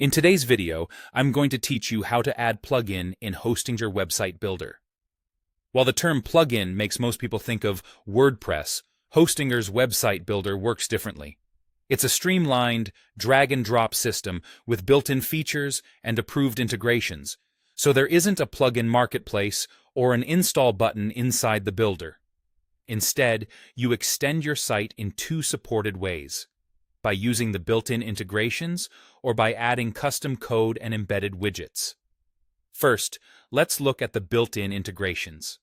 In today's video, I'm going to teach you how to add plugin in Hostinger Website Builder. While the term plugin makes most people think of WordPress, Hostinger's Website Builder works differently. It's a streamlined, drag-and-drop system with built-in features and approved integrations, so there isn't a plugin marketplace or an install button inside the builder. Instead, you extend your site in two supported ways: by using the built-in integrations or by adding custom code and embedded widgets. First, let's look at the built-in integrations.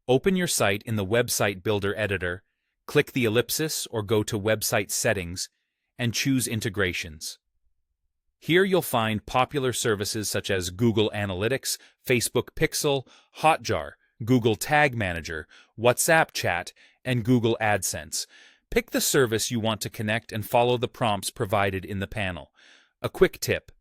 Open your site in the Website Builder editor, click the ellipsis or go to Website Settings, and choose Integrations. Here you'll find popular services such as Google Analytics, Facebook Pixel, Hotjar, Google Tag Manager, WhatsApp Chat, and Google AdSense. Pick the service you want to connect and follow the prompts provided in the panel. A quick tip: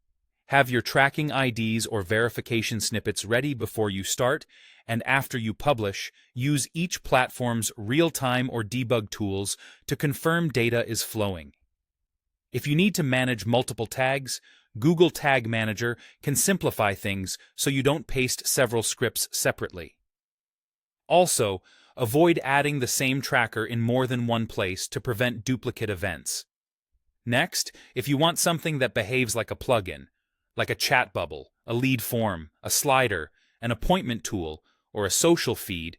have your tracking IDs or verification snippets ready before you start, and after you publish, use each platform's real-time or debug tools to confirm data is flowing. If you need to manage multiple tags, Google Tag Manager can simplify things so you don't paste several scripts separately. Also, avoid adding the same tracker in more than one place to prevent duplicate events. Next, if you want something that behaves like a plugin, like a chat bubble, a lead form, a slider, an appointment tool, or a social feed,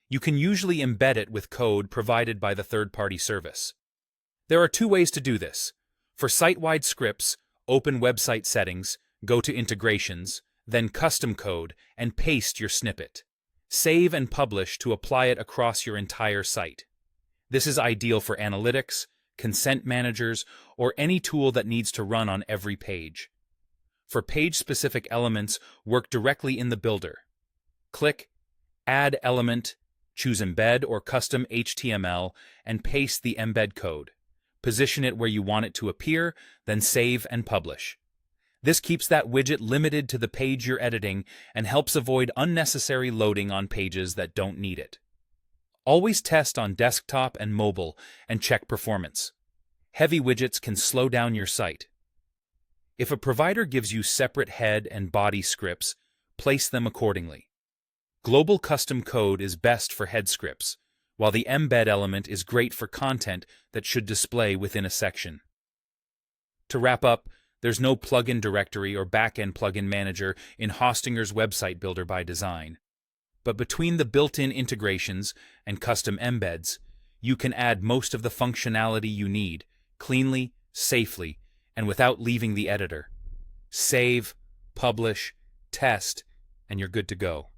you can usually embed it with code provided by the third-party service. There are two ways to do this. For site-wide scripts, open Website Settings, go to Integrations, then Custom Code, and paste your snippet. Save and publish to apply it across your entire site. This is ideal for analytics, consent managers, or any tool that needs to run on every page. For page-specific elements, work directly in the builder. Click Add Element, choose Embed or Custom HTML, and paste the embed code. Position it where you want it to appear, then save and publish. This keeps that widget limited to the page you're editing and helps avoid unnecessary loading on pages that don't need it. Always test on desktop and mobile and check performance. Heavy widgets can slow down your site. If a provider gives you separate head and body scripts, place them accordingly. Global custom code is best for head scripts, while the embed element is great for content that should display within a section. To wrap up, there's no plugin directory or backend plugin manager in Hostinger's Website Builder by design. But between the built-in integrations and custom embeds, you can add most of the functionality you need, cleanly, safely, and without leaving the editor. Save, publish, test, and you're good to go.